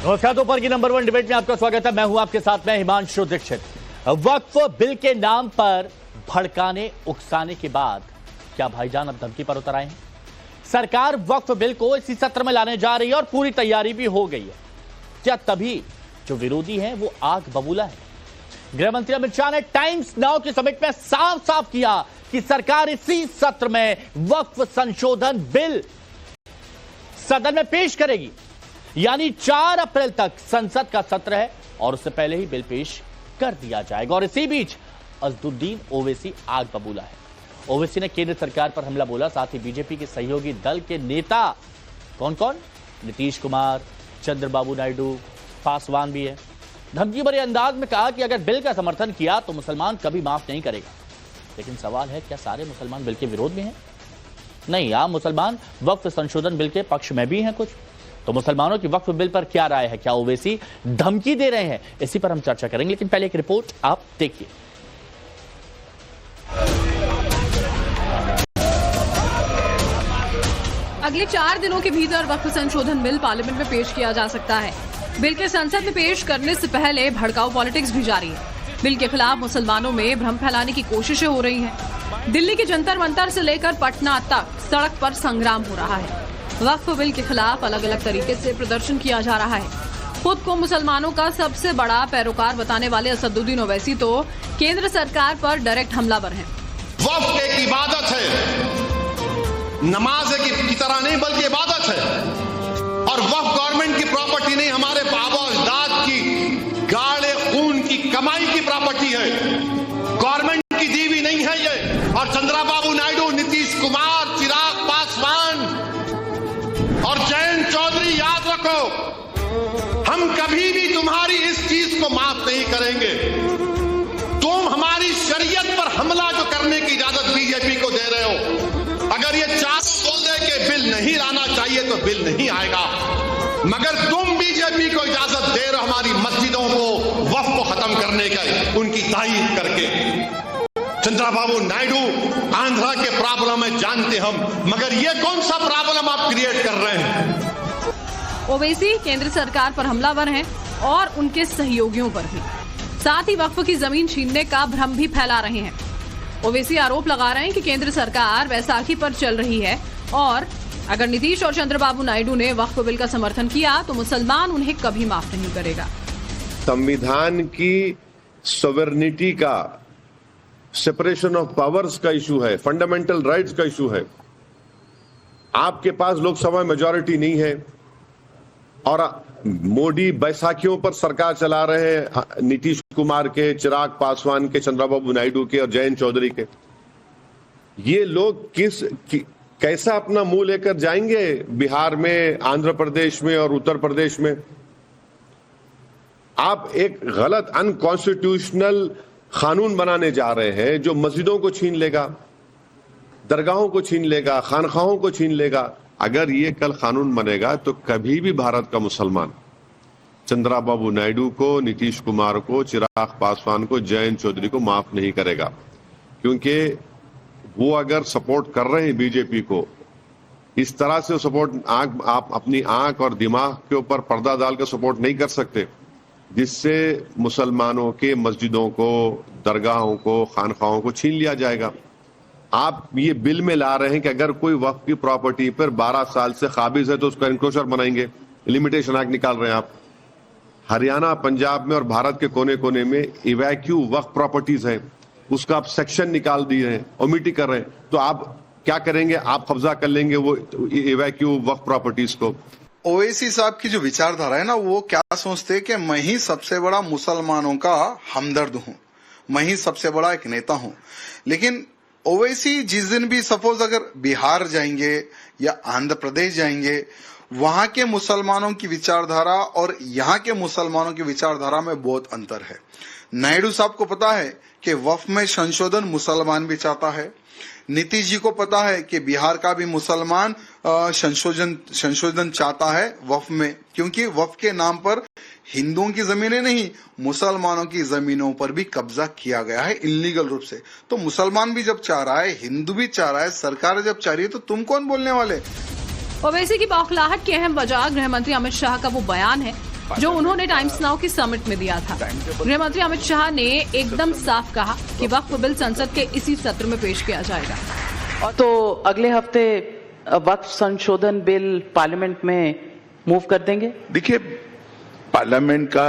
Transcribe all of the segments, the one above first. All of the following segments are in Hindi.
नमस्कार, दोपहर की नंबर 1 डिबेट में आपका स्वागत है। मैं हूं आपके साथ में हिमांशु दीक्षित। वक्फ बिल के नाम पर भड़काने उकसाने के बाद क्या भाईजान अब धमकी पर उतर आए हैं? सरकार वक्फ बिल को इसी सत्र में लाने जा रही है और पूरी तैयारी भी हो गई है। क्या तभी जो विरोधी हैं वो आग बबूला है? गृह मंत्री अमित शाह ने टाइम्स नाउ की समिट में साफ साफ किया कि सरकार इसी सत्र में वक्फ संशोधन बिल सदन में पेश करेगी। यानी 4 अप्रैल तक संसद का सत्र है और उससे पहले ही बिल पेश कर दिया जाएगा। और इसी बीच अजदुद्दीन ओवैसी आग बबूला है। ओवैसी ने केंद्र सरकार पर हमला बोला। साथ ही बीजेपी के सहयोगी दल के नेता कौन कौन? नीतीश कुमार, चंद्रबाबू नायडू, पासवान भी है। धमकी भरे अंदाज में कहा कि अगर बिल का समर्थन किया तो मुसलमान कभी माफ नहीं करेगा। लेकिन सवाल है, क्या सारे मुसलमान बिल के विरोध में हैं? नहीं, आम मुसलमान वक्फ संशोधन बिल के पक्ष में भी हैं कुछ। तो मुसलमानों की वक्फ बिल पर क्या राय है? क्या ओवैसी धमकी दे रहे हैं? इसी पर हम चर्चा करेंगे, लेकिन पहले एक रिपोर्ट आप देखिए। अगले 4 दिनों के भीतर वक्फ संशोधन बिल पार्लियामेंट में पेश किया जा सकता है। बिल के संसद में पेश करने से पहले भड़काऊ पॉलिटिक्स भी जारी है। बिल के खिलाफ मुसलमानों में भ्रम फैलाने की कोशिशें हो रही हैं। दिल्ली के जंतर मंतर से लेकर पटना तक सड़क पर संग्राम हो रहा है। वक्फ बिल के खिलाफ अलग अलग तरीके से प्रदर्शन किया जा रहा है। खुद को मुसलमानों का सबसे बड़ा पैरोकार बताने वाले असदुद्दीन ओवैसी तो केंद्र सरकार पर डायरेक्ट हमलावर हैं। वक्फ एक इबादत है, नमाज की तरह नहीं बल्कि इबादत है। और वक्फ गवर्नमेंट की प्रॉपर्टी नहीं, हमारे बाबा अजदाद की गाढ़े खून की कमाई की प्रॉपर्टी है। गवर्नमेंट की दी हुई नहीं है ये। और चंद्रबाबू नायडू, नीतीश कुमार, चिराग पासवान और जयंत चौधरी, याद रखो, हम कभी भी तुम्हारी इस चीज को माफ नहीं करेंगे। तुम हमारी शरीयत पर हमला जो करने की इजाजत बीजेपी को दे रहे हो। अगर ये चारों बोल दे कि बिल नहीं लाना चाहिए तो बिल नहीं आएगा। मगर तुम बीजेपी को इजाजत दे रहे हो हमारी मस्जिदों को वक्फ को खत्म करने का, उनकी तारीफ करके। चंद्रबाबू नायडू, आंध्रा के प्रॉब्लम है जानते हम, मगर ये कौन सा प्रॉब्लम आप क्रिएट कर रहे हैं? ओवैसी केंद्र सरकार पर हमलावर हैं और उनके सहयोगियों पर भी। साथ ही वक्फ की जमीन छीनने का भ्रम भी फैला रहे हैं। ओवैसी आरोप लगा रहे हैं कि केंद्र सरकार वैसाखी पर चल रही है और अगर नीतीश और चंद्रबाबू नायडू ने वक्फ बिल का समर्थन किया तो मुसलमान उन्हें कभी माफ नहीं करेगा। संविधान की सॉवरेनिटी का, सेपरेशन ऑफ पावर्स का इशू है, फंडामेंटल राइट्स का इशू है। आपके पास लोकसभा मेजॉरिटी नहीं है और मोदी बैसाखियों पर सरकार चला रहे हैं, नीतीश कुमार के, चिराग पासवान के, चंद्रबाबू नायडू के और जयंत चौधरी के। ये लोग कैसा अपना मुंह लेकर जाएंगे बिहार में, आंध्र प्रदेश में और उत्तर प्रदेश में? आप एक गलत अनकॉन्स्टिट्यूशनल कानून बनाने जा रहे हैं जो मस्जिदों को छीन लेगा, दरगाहों को छीन लेगा, खानखाहों को छीन लेगा। अगर ये कल कानून बनेगा तो कभी भी भारत का मुसलमान चंद्रबाबू नायडू को, नीतीश कुमार को, चिराग पासवान को, जयंत चौधरी को माफ नहीं करेगा। क्योंकि वो अगर सपोर्ट कर रहे हैं बीजेपी को, इस तरह से सपोर्ट आप अपनी आंख और दिमाग के ऊपर पर्दा डालकर सपोर्ट नहीं कर सकते, जिससे मुसलमानों के मस्जिदों को, दरगाहों को, खानखाहों को छीन लिया जाएगा। आप ये बिल में ला रहे हैं कि अगर कोई वक्फ की प्रॉपर्टी पर 12 साल से काबिज है तो उसका इंक्लोजर बनाएंगे, लिमिटेशन एक्ट निकाल रहे हैं आप। हरियाणा, पंजाब में और भारत के कोने कोने में इवैक्यू वक्फ प्रॉपर्टीज है, उसका आप सेक्शन निकाल दिए हैं, ओमिटी कर रहे हैं। तो आप क्या करेंगे? आप कब्जा कर लेंगे वो इवैक्यू वक्फ प्रॉपर्टीज को। ओवैसी साहब की जो विचारधारा है ना, वो क्या सोचते हैं कि मैं ही सबसे बड़ा मुसलमानों का हमदर्द हूं, मैं ही सबसे बड़ा एक नेता हूं। लेकिन ओवैसी जिस दिन भी सपोज अगर बिहार जाएंगे या आंध्र प्रदेश जाएंगे, वहां के मुसलमानों की विचारधारा और यहाँ के मुसलमानों की विचारधारा में बहुत अंतर है। नायडू साहब को पता है कि वक्फ में संशोधन मुसलमान भी चाहता है। नीतीश जी को पता है कि बिहार का भी मुसलमान संशोधन चाहता है वक्फ में, क्योंकि वक्फ के नाम पर हिंदुओं की जमीनें नहीं, मुसलमानों की जमीनों पर भी कब्जा किया गया है इल्लीगल रूप से। तो मुसलमान भी जब चाह रहा है, हिंदू भी चाह रहा है, सरकार जब चाह रही है, तो तुम कौन बोलने वाले? ओवैसी की बौखलाहट की अहम वजह गृह मंत्री अमित शाह का वो बयान है जो उन्होंने टाइम्स नाउ की समिट में दिया था। गृह मंत्री अमित शाह ने एकदम साफ कहा कि वक्फ बिल संसद के इसी सत्र में पेश किया जाएगा। तो अगले हफ्ते वक्फ संशोधन बिल पार्लियामेंट में मूव कर देंगे। देखिए, पार्लियामेंट का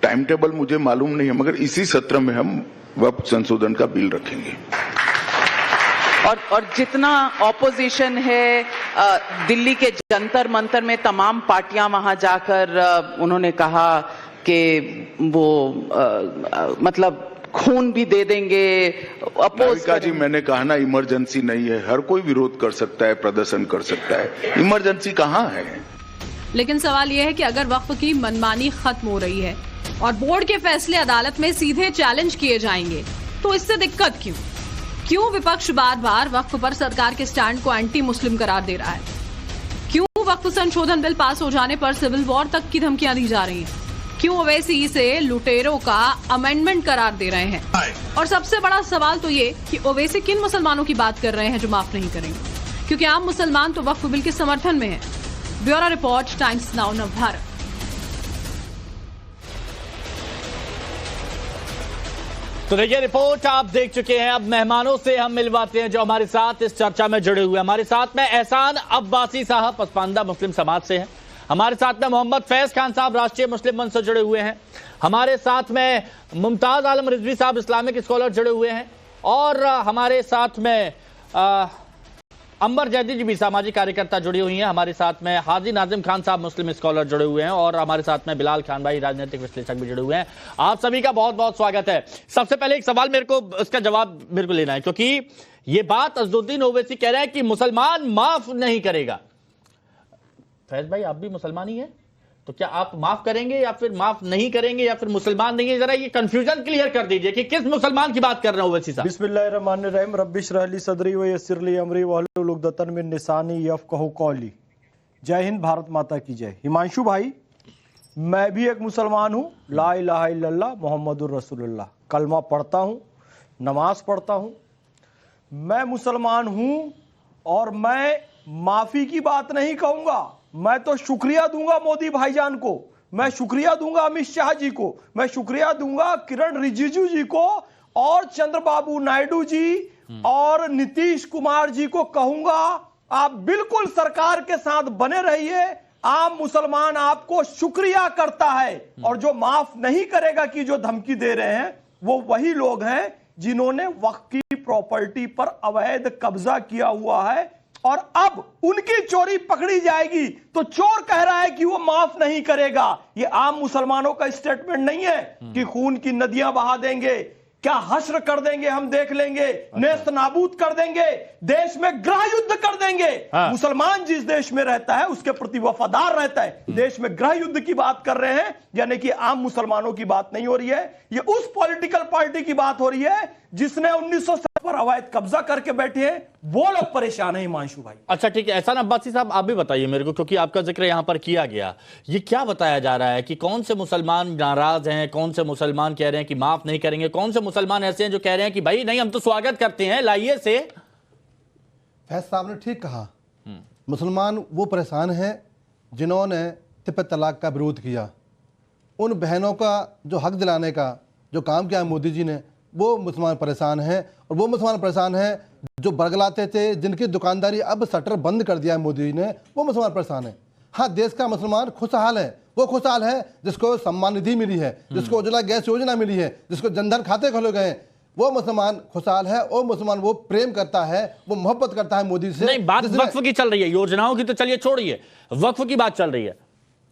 टाइम टेबल मुझे मालूम नहीं है, मगर इसी सत्र में हम वक्फ संशोधन का बिल रखेंगे। और जितना ऑपोजिशन है, दिल्ली के जंतर मंतर में तमाम पार्टियां वहां जाकर उन्होंने कहा कि वो मतलब खून भी दे देंगे, अपोज जी, मैंने कहा ना, इमरजेंसी नहीं है, हर कोई विरोध कर सकता है, प्रदर्शन कर सकता है, इमरजेंसी कहाँ है। लेकिन सवाल यह है कि अगर वक्फ की मनमानी खत्म हो रही है और बोर्ड के फैसले अदालत में सीधे चैलेंज किए जाएंगे, तो इससे दिक्कत क्यों विपक्ष बार बार वक्फ पर सरकार के स्टैंड को एंटी मुस्लिम करार दे रहा है? क्यों वक्फ संशोधन बिल पास हो जाने पर सिविल वॉर तक की धमकियां दी जा रही हैं? क्यों ओवैसी इसे लुटेरों का अमेंडमेंट करार दे रहे हैं? और सबसे बड़ा सवाल तो ये कि ओवैसी किन मुसलमानों की बात कर रहे हैं जो माफ नहीं करेंगे, क्योंकि आम मुसलमान तो वक्फ बिल के समर्थन में है। Bureau report, times now Navbharat. तो देखिए, रिपोर्ट आप देख चुके हैं। अब मेहमानों से हम मिलवाते हैं जो हमारे साथ इस चर्चा में जुड़े हुए हैं। हमारे साथ में एहसान अब्बासी साहब पसमानदा मुस्लिम समाज से हैं। हमारे साथ में मोहम्मद फैज खान साहब राष्ट्रीय मुस्लिम मंच से जुड़े हुए हैं। हमारे साथ में मुमताज आलम रिजवी साहब इस्लामिक स्कॉलर जुड़े हुए हैं। और हमारे साथ में अंबर जैदी जी भी सामाजिक कार्यकर्ता जुड़ी हुई हैं। हमारे साथ में हाजी नाजिम खान साहब मुस्लिम स्कॉलर जुड़े हुए हैं। और हमारे साथ में बिलाल खान भाई राजनीतिक विश्लेषक भी जुड़े हुए हैं। आप सभी का बहुत बहुत स्वागत है। सबसे पहले एक सवाल मेरे को उसका जवाब मेरे को लेना है, क्योंकि ये बात अजदुद्दीन ओवैसी कह रहे हैं कि मुसलमान माफ नहीं करेगा। फैज भाई, आप भी मुसलमान ही हैं, तो क्या आप माफ करेंगे या फिर माफ नहीं करेंगे या फिर मुसलमान नहीं है? जरा ये कंफ्यूजन क्लियर कर दीजिए कि किस मुसलमान की बात कर रहे हो ओवैसी साहब। बिस्मिल्लाहिर्रहमानिर्रहीम, रब्बि इश्रह ली सदरी व यस्सिर ली अमरी वहलुल उक़दतन मिन लिसानी यफ़क़हू क़ौली। जय हिंद, भारत माता की जय। हिमांशु भाई, मैं भी एक मुसलमान हूँ। ला इलाहा इल्लल्लाह मुहम्मदुर रसूलुल्लाह कलमा पढ़ता हूँ, नमाज पढ़ता हूँ। मैं मुसलमान हूँ और मैं माफी की बात नहीं कहूँगा। मैं तो शुक्रिया दूंगा मोदी भाईजान को, मैं शुक्रिया दूंगा अमित शाह जी को, मैं शुक्रिया दूंगा किरण रिजिजू जी को और चंद्रबाबू नायडू जी और नीतीश कुमार जी को। कहूंगा आप बिल्कुल सरकार के साथ बने रहिए। आम मुसलमान आपको शुक्रिया करता है। और जो माफ नहीं करेगा कि जो धमकी दे रहे हैं, वो वही लोग हैं जिन्होंने वक्फ की प्रॉपर्टी पर अवैध कब्जा किया हुआ है। और अब उनकी चोरी पकड़ी जाएगी तो चोर कह रहा है कि वो माफ नहीं करेगा। ये आम मुसलमानों का स्टेटमेंट नहीं है कि खून की नदियां बहा देंगे, क्या हश्र कर देंगे, हम देख लेंगे, नेस्त नाबूद कर देंगे, देश में गृह युद्ध कर देंगे। मुसलमान जिस देश में रहता है उसके प्रति वफादार रहता है। देश में गृह युद्ध की बात कर रहे हैं, यानी कि आम मुसलमानों की बात नहीं हो रही है। ये उस पॉलिटिकल पार्टी की बात हो रही है जिसने 1900 पर अवैध कब्जा करके बैठे हैं। वो लोग परेशान है हिमांशु भाई। अच्छा, ठीक है। एहसान अब्बासी साहब, आप भी बताइए मेरे को, क्योंकि आपका जिक्र यहां पर किया गया। ये क्या बताया जा रहा है कि कौन से मुसलमान नाराज हैं, कौन से मुसलमान कह रहे हैं कि माफ नहीं करेंगे, कौन से मुसलमान ऐसे हैं जो कह रहे हैं कि भाई नहीं, हम तो स्वागत करते हैं, लाइए से। फैज साहब ने ठीक कहा। मुसलमान वो परेशान हैं जिन्होंने तिप तलाक का विरोध किया। उन बहनों का जो हक दिलाने का जो काम किया मोदी जी ने, वो मुसलमान परेशान हैं। और वो मुसलमान परेशान हैं जो बरगलाते थे, जिनकी दुकानदारी अब शटर बंद कर दिया है मोदी जी ने, वो मुसलमान परेशान है। हाँ, देश का मुसलमान खुशहाल है। वो खुशहाल है जिसको सम्मान निधि मिली है, जिसको उज्ज्वला गैस योजना मिली है, जिसको जनधन खाते खोले गए हैं, वो मुसलमान खुशहाल है। वो मुसलमान वो प्रेम करता है, वो मोहब्बत करता है मोदी से। नहीं, बात वक्फ की चल रही है, योजनाओं की तो चलिए छोड़िए, वक्फ की बात चल रही है।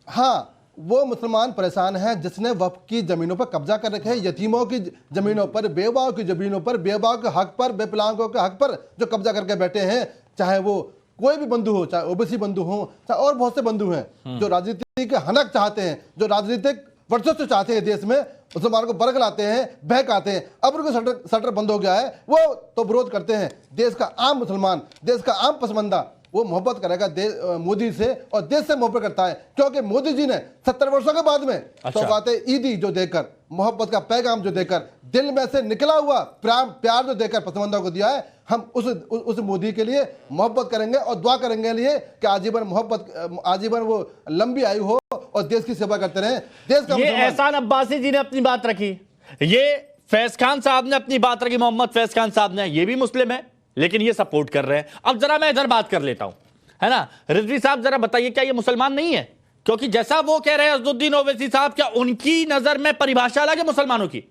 हाँ, वो मुसलमान परेशान है जिसने वक्फ की जमीनों पर कब्जा कर रखे हैं। यतीमों की जमीनों पर, बेवाओं की जमीनों पर, बेवाओं के हक पर, बेपलांगों के हक पर जो कब्जा करके बैठे हैं, चाहे वो कोई भी बंधु हो, चाहे ओबीसी बंधु हो, चाहे और बहुत से बंधु हैं जो राजनीति के हनक चाहते हैं, जो राजनीतिक वर्चस्व चाहते हैं देश में, मुसलमानों को बरगलाते हैं, बहकाते हैं। अब उनको शटर बंद हो गया है, वो तो विरोध करते हैं। देश का आम मुसलमान, देश का आम पसमंदा, वो मोहब्बत करेगा मोदी से और देश से मोहब्बत करता है, क्योंकि मोदी जी ने 70 वर्षों के बाद में सौगाते ईदी जो देकर, मोहब्बत का पैगाम जो देकर, दिल में से निकला हुआ प्यार जो देकर पसमंदा को दिया है, हम उस मोदी के लिए मोहब्बत करेंगे और दुआ करेंगे लिए कि आजीवन मोहब्बत, आजीवन वो लंबी आयु हो और देश की सेवा करते रहे। देश का ये मुसलमान एहसान अब्बासी जी ने अपनी बात रखी, ये फैज खान साहब ने अपनी बात रखी, मोहम्मद फैज खान साहब ने, ये भी मुस्लिम है लेकिन ये सपोर्ट कर रहे हैं। अब जरा मैं इधर बात कर लेता हूं, है ना। रिजवी साहब जरा बताइए, क्या ये मुसलमान नहीं है? क्योंकि जैसा वो कह रहे हैं अज़दुद्दीन ओवैसी साहब, क्या उनकी नजर में परिभाषा अलग है मुसलमानों की?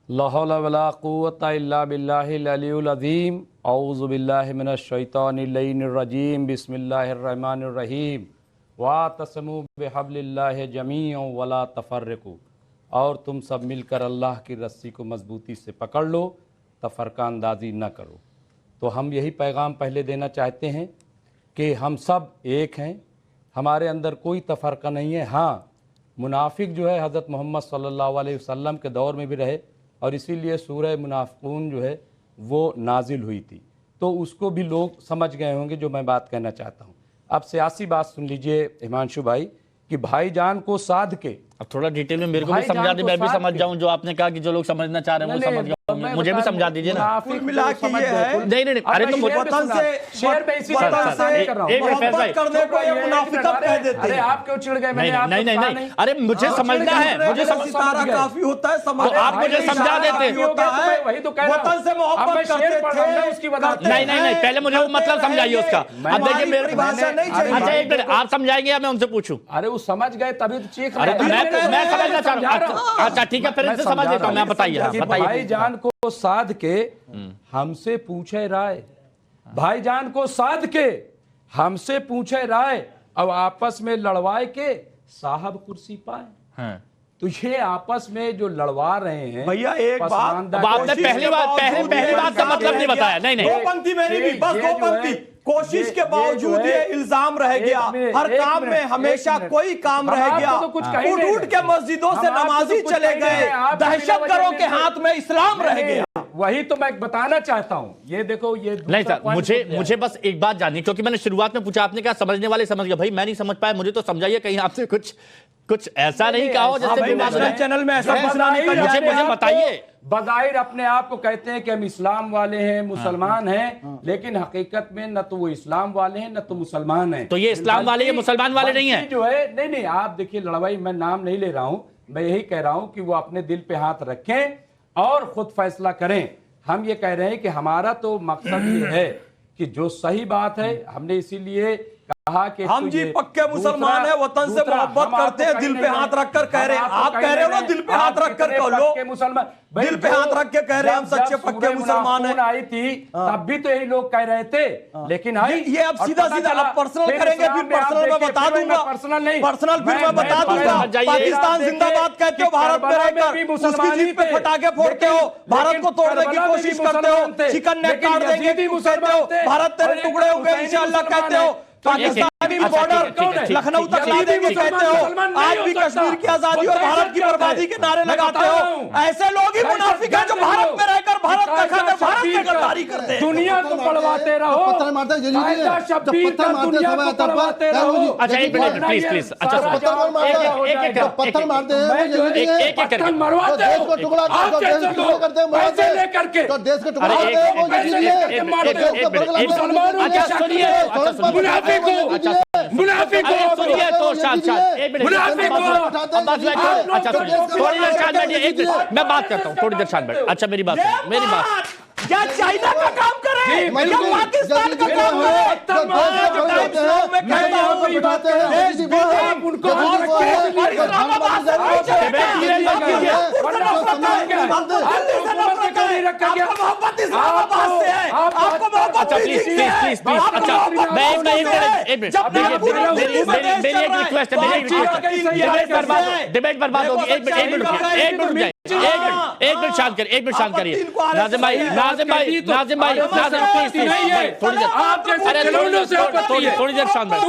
ला हौला वला कुव्वता इल्ला बिल्लाहिल अलियुल अज़ीम, औज़ु बिल्लाहि मिनश शैतानिर रजीम, बिस्मिल्लाहिर रहमानिर रहीम, वातसमू बिहब्लिल्लाहि जमीअन वला तफर्रकू, और तुम सब मिलकर अल्लाह की रस्सी को मजबूती से पकड़ लो, तफरका अंदाजी न करो। तो हम यही पैगाम पहले देना चाहते हैं कि हम सब एक हैं, हमारे अंदर कोई तफरका नहीं है। हाँ, मुनाफिक जो है हज़रत मोहम्मद सल्लल्लाहु अलैहि वसल्लम के दौर में भी रहे, और इसीलिए सूरह मुनाफिकून जो है वो नाजिल हुई थी, तो उसको भी लोग समझ गए होंगे जो मैं बात कहना चाहता हूँ। अब सियासी बात सुन लीजिए हिमांशु भाई, कि भाईजान को साध के, अब थोड़ा डिटेल में मेरे को भी समझा दे, मैं भी समझ जाऊं। जो आपने कहा कि जो लोग समझना चाह रहे हैं वो समझ गए, मुझे भी समझा दीजिए ना। मिला के ये है, नहीं, अरे तो वतन से शेर पे इसी मोहब्बत करने को ये मुनाफिकत कह देते हैं। आप क्यों चिढ़ गए? नहीं, अरे मुझे समझना है, मुझे सितारा काफी होता है, समझ आप मुझे समझा देते। वही तो कह रहा हूं, वतन से मोहब्बत करते थे उसकी वजह। नहीं, पहले मुझे वो मतलब समझाइए उसका। अब देखिए मेरे भाषा नहीं चाहिए। अच्छा एक मिनट, आप समझाएंगे या मैं उनसे पूछूं? अरे वो समझ गए तभी तो चीख अरे रहे हैं। मैं समझना चाह रहा हूं। अच्छा ठीक है, फिर इनसे समझ लेता हूं मैं। बताइए भाईजान को साध के हमसे पूछे राय, भाईजान को साध के हमसे पूछे राय, अब आपस में लड़वाए के साहब कुर्सी पाए। तो ये आपस में जो लड़वा रहे हैं भैया, एक बात आपने पहली बात का मतलब नहीं बताया। नहीं दो पंक्ति मेरी भी, बस दो पंक्ति। कोशिश के बावजूद ये इल्जाम रह गया, हर काम में हमेशा कोई काम रह गया, उठ के मस्जिदों से नमाजी चले गए, दहशतगर्दों के हाथ में इस्लाम रह गया। वही तो मैं बताना चाहता हूं। ये देखो, ये नहीं सर, मुझे बस एक बात जाननी, क्योंकि मैंने शुरुआत में पूछा, आपने कहा समझने वाले समझ गए। भाई मैं नहीं समझ पाया, मुझे तो समझाइए, कहीं आपसे कुछ ऐसा नहीं कहा हो जैसे चैनल में ऐसा मुझे बताइए। बज़ाहिर अपने आप को कहते हैं कि हम इस्लाम वाले हैं, मुसलमान हैं, लेकिन हकीकत में न तो वो इस्लाम वाले हैं न तो मुसलमान हैं। तो ये इस्लाम वाले, ये मुसलमान वाले नहीं है जो है। नहीं, आप देखिए, लड़वाई मैं नाम नहीं ले रहा हूं, मैं यही कह रहा हूं कि वो अपने दिल पे हाथ रखें और खुद फैसला करें। हम ये कह रहे हैं कि हमारा तो मकसद ये है कि जो सही बात है, हमने इसीलिए कहा कि हम जी पक्के मुसलमान है, वतन से मोहब्बत करते हैं, दिल पे हाथ रखकर कह रहे हैं। आप कह रहे हो ना, दिल पे हाथ रखकर कह लो, मुसलमान दिल पे हाथ रख के कह रहे हैं हम सच्चे पक्के मुसलमान हैं। आई थी तब भी तो यही लोग कह रहे थे, लेकिन ये अब सीधा अब पर्सनल करेंगे, फिर पर्सनल में बता दूंगा, पर्सनल नहीं, पर्सनल फिर मैं बता दूंगा। पाकिस्तान जिंदाबाद कहते हो, भारत में रहकर उसकी जीत पे पटाखे फोड़ते हो, भारत को तोड़ने की कोशिश करते हो, चिकन नेक काट देंगे कहते हो, भारत तेरे टुकड़े होंगे इंशाअल्लाह कहते हो, पाकिस्तानी बॉर्डर लखनऊ तक ला देंगे कहते हो, आज भी कश्मीर की आजादी और भारत की बर्बादी के नारे लगाते हो। ऐसे लोग ही मुनाफिक हैं जो भारत में रहकर भारत का खाकर भारत में गद्दारी करते हैं। दुनिया को पढ़वाते रहो, पत्थर मारते हैं शब्बीर का दुनिया को पढ़वाते रहो। अच्छा एक मिनट प्लीज। अच्छा पत्थर मारते हैं, पत्थर मरवाते हो, देश को टुकड़ा करते हैं, पैसे लेकर के देश को टुकड़ा करते हैं, मुनाफिक हो, सुनिए तो शांत एक मिनट, अच्छा थोड़ी देर शांत बैठिए, एक मिनट मैं बात करता हूँ, थोड़ी देर शांत बैठ। अच्छा मेरी बात, क्या चाइना का काम करे, क्या पाकिस्तान का काम करे? डिबेट बर्बाद होगी। एक मिनट शांत करिए। नाज़िम भाई थोड़ी देर शांत बैठ,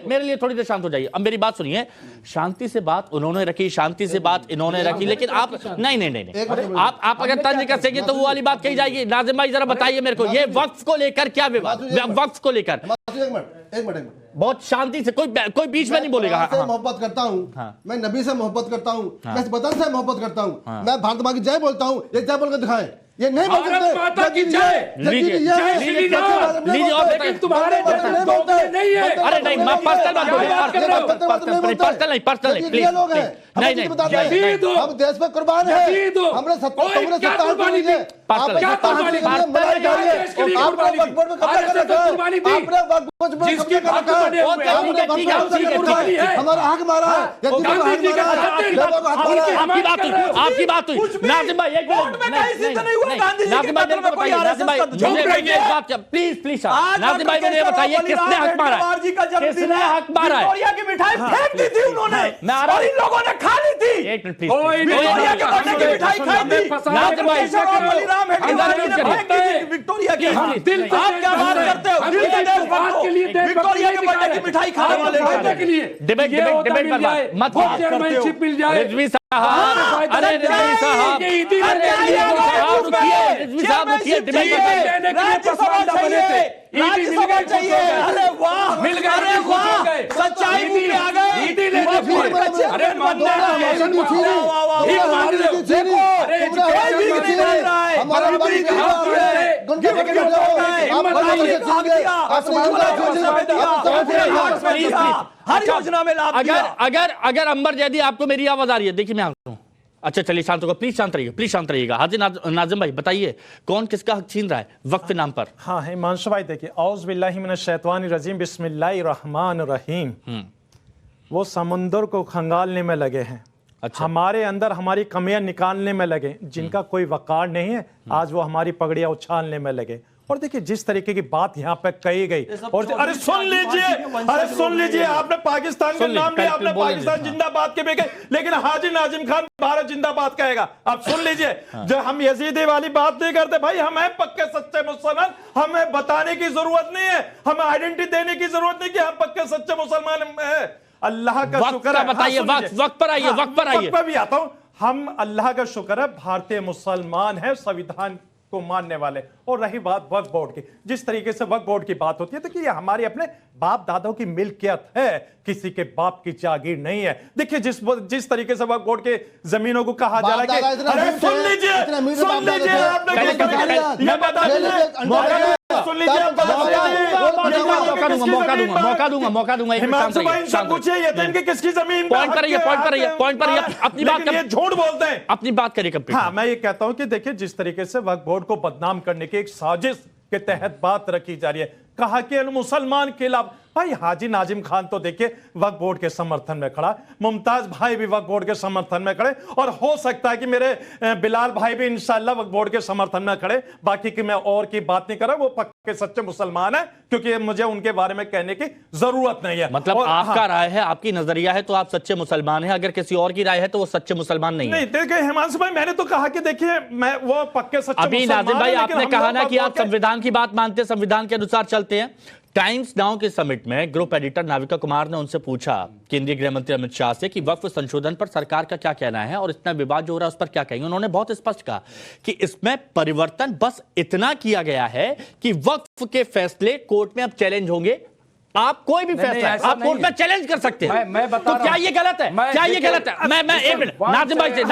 मेरे लिए थोड़ी देर शांत हो जाइए। अब मेरी बात सुनिए, शांति से बात उन्होंने रखी, शांति से बात इन्होंने रखी, लेकिन आप नहीं, आप अगर तंज कसेंगे तो वो वाली बात कही जाएगी। नाज़िम भाई जरा बताइए मेरे को, ये वक्फ को लेकर क्या विवाद, वक्फ को लेकर एक मिनट बहुत शांति से, कोई बीच में नहीं बोलेगा। मोहब्बत करता हूँ, मैं नबी से मोहब्बत करता हूँ, मैं वतन से मोहब्बत करता हूँ, मैं भारत माँ की जय बोलता हूँ, एक जय बोलकर दिखाएं। ये नहीं बोल भारत सकते। माता की जज जी, जय। जज जी, लीजिए, ये है। जय श्री राम। लीजिए, और लेकिन तुम्हारे जैसे लोग नहीं है। अरे नहीं, मैं पर्सनल बात बोल रहा हूं, पर्सनल नहीं, प्लीज नहीं नहीं यजीद हो। हम देश में कुर्बान है, यजीद हो। हमने कोई क्या कुर्बानी दी? क्या कुर्बानी दी? देश के लिए कुर्बानी दी? RSS ने कुर्बानी दी? जिसकी बात बने हुए हैं, उनकी कुर्बानी है। हमारा हक मारा है, गांधी जी का आपकी बात हुई नाजिम भाई, एक नाजिम भाई मेरे को बताइए, नाजिम भाई मुझे एक बात, प्लीज नाजिम भाई मुझे बताइए किसने हक मारा है, किसने हक मारा है? विक्टोरिया की मिठाई फेंक दी थी उन्होंने मैं आ रहा और इन लोगों ने खा ली थी। एक मिनट कोई प्लीज, विक्टोरिया के बर्थडे की मिठाई खाई थी। नाजिम भाई बलिराम हेडगेवार ने फेंक दी थी विक्टोरिया की। दिल से आप क्या बात करते हो? दिल से देशभक्त हो। विक्टोरिया के बर्थडे की मिठाई खाने वाले लोग के लिए डिबेट पर मत चेयरमैनशिप मिल जाए। रिजवी साहब, अरे रिजवी साहब, रिजवी साहब रुकिए, डिबेट पर राज्यसभा चाहिए, राज्यसभा चाहिए। अरे वाह, मिल गए, अरे वाह, सच्चाई मुंह पे आ गई। ईदी ले लो। अरे हर योजना में लाभ दिया। अगर अंबर जैदी आपको मेरी आवाज आ रही है, देखिए मैं आता हूं। अच्छा चलिए शांत होगा, प्लीज शांत रहिए, प्लीज शांत रहिएगा। हाजी नाजिम भाई बताइए कौन किसका हक छीन रहा है वक्त के नाम पर? हाँ हिमांशु भाई देखिए, औज़ बिल्लाहि मिनश शैतानिर रजीम, बिस्मिल्लाहिर रहमानिर रहीम। वो समुंदर को खंगालने में लगे हैं। अच्छा। हमारे अंदर हमारी कमियां निकालने में लगे, जिनका कोई वकार नहीं है आज वो हमारी पगड़ियां उछालने में लगे। और देखिए जिस तरीके की बात यहाँ पे कही गई, और अरे सुन लीजिए, आपने पाकिस्तान का नाम लिया, आपने पाकिस्तान जिंदाबाद के भी गए, लेकिन हाजी नाजिम खान भारत जिंदाबाद कहेगा। आप सुन लीजिए, जो हम यजीदी वाली बात नहीं करते भाई, हम हैं पक्के सच्चे मुसलमान, हमें बताने की जरूरत नहीं है, हमें आइडेंटिटी देने की जरूरत नहीं कि हम पक्के सच्चे मुसलमान है। अल्लाह का शुक्र है, बताइए, वक्त पर आइए, वक्त पर भी आता हूं। हम अल्लाह का शुक्र है भारतीय मुसलमान है, संविधान को मानने वाले। और रही बात वक्फ बोर्ड की, जिस तरीके से वक्फ बोर्ड की बात होती है, देखिए हमारे अपने बाप दादों की मिल्कियत है, किसी के बाप की जागीर नहीं है। देखिए जिस तरीके से वक्फ बोर्ड के जमीनों को कहा जा रहा है कि अरे सुन लीजिए मौका दूंगा किसकी जमीन पॉइंट पर अपनी बात ये झूठ बोलते हैं। अपनी बात करिए कंप्लीट। हाँ मैं ये कहता हूं कि देखिए जिस तरीके से वक्फ बोर्ड को बदनाम करने की एक साजिश के तहत बात रखी जा रही है, कहा कि मुसलमान के खिलाफ। भाई हाजी नाजिम खान तो देखिए वक्फ बोर्ड के समर्थन में खड़ा, मुमताज भाई भी वक्फ बोर्ड के समर्थन में खड़े, और हो सकता है कि मेरे बिलाल भाई भी इंशाल्लाह वक्फ बोर्ड के समर्थन में खड़े। बाकी की मैं और की बात नहीं कर रहा, वो पक्के सच्चे मुसलमान है, क्योंकि मुझे उनके बारे में कहने की जरूरत नहीं है। मतलब आपका राय है, आपकी नजरिया है तो आप सच्चे मुसलमान है, अगर किसी और की राय है तो वो सच्चे मुसलमान नहीं है। देखिए हिमांशु भाई, मैंने तो कहा कि देखिए मैं वो पक्के सच्चे अभी नाजिम भाई आपने कहा ना कि आप संविधान की बात मानते हैं, संविधान के अनुसार चलते हैं। टाइम्स नाउ के समिट में ग्रुप एडिटर नाविका कुमार ने उनसे पूछा केंद्रीय गृह मंत्री अमित शाह से कि वक्फ संशोधन पर सरकार का क्या कहना है और इतना विवाद जो हो रहा है उस पर क्या कहेंगे। उन्होंने बहुत स्पष्ट कहा कि इसमें परिवर्तन बस इतना किया गया है कि वक्फ के फैसले कोर्ट में अब चैलेंज होंगे। आप कोई भी फैसला आप कोर्ट में चैलेंज कर सकते हैं। मैं बता तो क्या ये गलत है? क्या ये गलत है? मैं एक मिनट नाजिम भाई से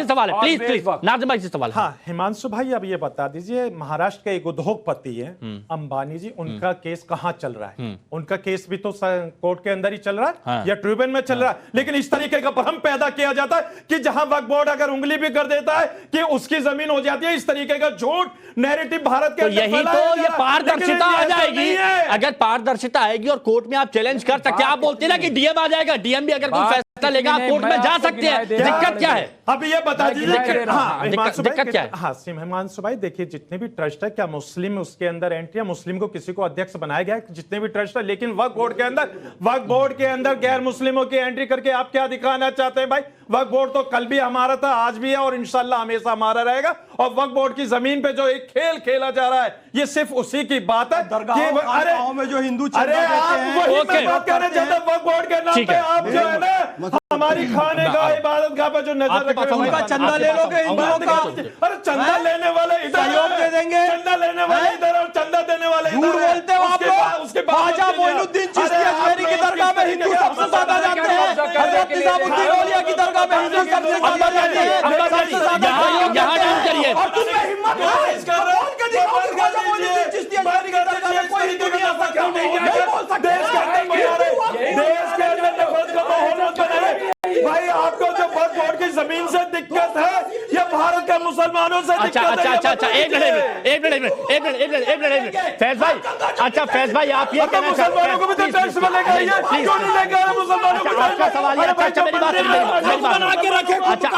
सवाल है, प्लीज नाजिम भाई से सवाल है। हाँ हिमांशु भाई अब ये बता दीजिए, महाराष्ट्र के एक उद्योगपति है अंबानी जी, उनका केस कहाँ चल रहा है? उनका केस भी तो कोर्ट के अंदर ही चल रहा है या ट्रिब्यूनल में चल रहा है, लेकिन इस तरीके का भ्रम पैदा किया जाता है कि जहां वक्फ बोर्ड अगर उंगली भी कर देता है कि उसकी जमीन हो जाती है। इस तरीके का झूठ नैरेटिव भारत के यही तो ये पारदर्शिता आ जाएगी। अगर पारदर्शिता आएगी और कोर्ट में आप चैलेंज कर सकते हैं, आप बोलते हैं ना कि डीएम आ जाएगा, डीएम भी अगर कोई फैसला लेगा आप कोर्ट में जा सकते हैं। दिक्कत क्या है? अब ये बता दीजिए दिक्कत क्या है? हाँ हिमांशु भाई देखिए, जितने भी ट्रस्ट है, क्या मुस्लिम उसके अंदर एंट्री है? मुस्लिम को किसी को अध्यक्ष बनाया गया है? जितने भी ट्रस्ट है, लेकिन वक्फ बोर्ड के अंदर गैर मुस्लिमों की एंट्री करके आप क्या दिखाना चाहते हैं भाई? वक्फ बोर्ड तो कल भी हमारा था, आज भी है और इंशाल्लाह हमेशा हमारा रहेगा। और वक्फ बोर्ड की जमीन पे जो एक खेल खेला जा रहा है, ये सिर्फ उसी की बात है कि अरे में जो हिंदू अरे आप वही मैं बात करने चाहते हैं, वक्फ बोर्ड के नाम पे आप जो है ना हमारी खाने का इबादत गाह पे जो नजर रख रहे हैं, चंदा ले लोगे हिंदुओं का? अरे चंदा लेने वाले इधर सहयोग दे देंगे, चंदा लेने वाले इधर और चंदा देने वाले झूठ बोलते हो आप लोग। उसके ख्वाजा मोइनुद्दीन चिश्ती अजमेरी की दरगाह में हिंदू सबसे ज्यादा जाते हैं, हजरत निजामुद्दीन औलिया की दरगाह में हिंदू सबसे ज्यादा जाते हैं। यहाँ डाउन करिए, देखिए और तुम में हिम्मत है तो बोल के दिखाओ कि ख्वाजा मोइनुद्दीन चिश्ती अजमेरी की दरगाह में कोई हिंदू नहीं आ सकता, नहीं बोल सकते। देश के अंदर का माहौल मत बनाए भाई। आपको जो वक्फ बोर्ड की जमीन से दिक्कत है, ये भारत के मुसलमानों से दिक्कत है। अच्छा एक मिनट फैज भाई, अच्छा फैज भाई आप ये कहना चाहते हैं मुसलमानों को भी तो टैक्स मिलेगा, ये क्यों नहीं लेगा मुसलमानों को? आपका सवाल ये, अच्छा मेरी बात अच्छा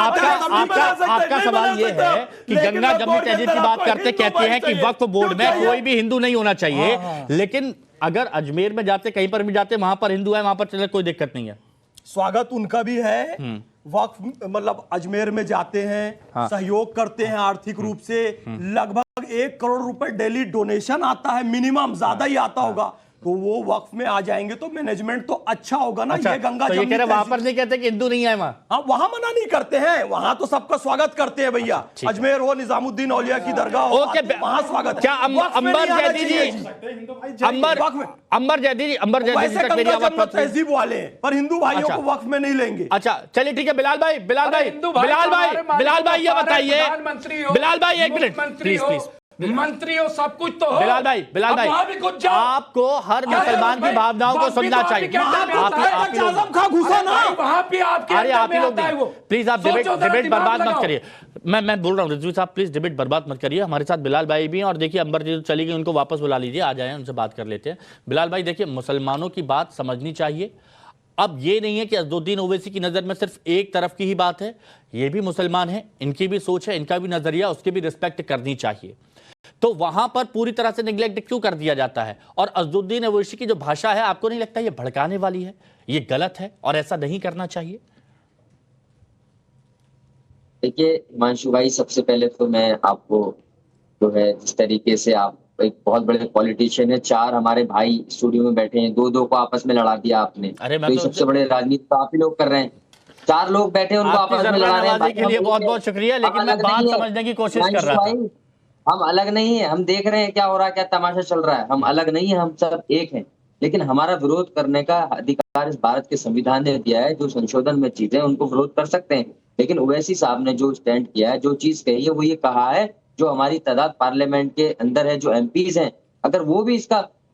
आपका सवाल ये है कि गंगा जमुनी तहजीब की बात करते कहते हैं कि वक्फ बोर्ड में कोई भी हिंदू नहीं होना चाहिए, लेकिन अगर अजमेर में जाते कहीं पर भी जाते वहां पर हिंदू है, वहां पर चले कोई दिक्कत नहीं है। स्वागत उनका भी है, वक्फ मतलब अजमेर में जाते हैं, सहयोग करते हैं आर्थिक रूप से, लगभग 1 करोड़ रुपए डेली डोनेशन आता है, मिनिमम, ज्यादा ही आता होगा, तो वो वक्फ में आ जाएंगे तो मैनेजमेंट तो अच्छा होगा ना। ये गंगा तो ये कह रहे वहां पर नहीं कहते कि हिंदू नहीं है वहां? हाँ, वहां मना नहीं करते हैं, वहां तो सबका स्वागत करते हैं भैया। अजमेर हो, निजामुद्दीन औलिया की दरगाह हो, वहां स्वागत है। क्या अंबर जैदी जी तहजीब वाले हैं, पर हिंदू भाइयों को वक्फ में नहीं लेंगे। अच्छा चलिए ठीक है। बिलाल भाई ये बताइए, बिलाल भाई एक मिनट प्लीज। मंत्री हो, सब कुछ तो हो। बिलाल भाई आपको हर मुसलमान की भावनाओं को सुनना चाहिए। प्लीज आप डिबेट बर्बाद मत करिए। मैं बोल रहा हूँ रिजवी साहब, प्लीज डिबेट बर्बाद मत करिए। हमारे साथ बिलाल भाई भी हैं और देखिए अंबर जी चली गई, उनको वापस बुला लीजिए, आ जाए उनसे बात कर लेते हैं। बिलाल भाई देखिए, मुसलमानों की बात समझनी चाहिए। अब ये नहीं है कि अज़दुद्दीन ओवैसी की नज़र में सिर्फ एक तरफ की ही बात है, ये भी मुसलमान है, इनकी भी सोच है, इनका भी नजरिया, उसकी भी रिस्पेक्ट करनी चाहिए। तो वहां पर पूरी तरह से निगलेक्ट क्यों कर दिया जाता है? और अज़दुद्दीन ओवैसी की जो भाषा है, आपको नहीं लगता ये भड़काने वाली है, ये गलत है और ऐसा नहीं करना चाहिए? देखिए हिमांशु भाई, सबसे पहले तो मैं आपको जो है जिस तरीके से आप एक बहुत बड़े पॉलिटिशियन है, 4 हमारे भाई स्टूडियो में बैठे हैं, 2-2 को आपस में लड़ा दिया आपने। अरे तो सबसे बड़े राजनीति तो आप ही लोग कर रहे हैं। 4 लोग बैठे उनको आपस में लड़ा रहे हैं के लिए बहुत बहुत शुक्रिया, लेकिन मैं बात समझने की कोशिश कर रहा था। हम अलग नहीं है, हम देख रहे हैं क्या हो रहा है, क्या तमाशा चल रहा है। हम अलग नहीं है, हम सब एक हैं, लेकिन हमारा विरोध करने का अधिकार इस भारत के संविधान ने दिया है। जो संशोधन में चीजें उनको विरोध कर सकते हैं, लेकिन ओवैसी साहब ने जो स्टैंड किया है, जो चीज कही है, वो ये कहा है जो हमारी तादाद पार्लियामेंट के अंदर है, जो एमपीज हैं, अगर वो भी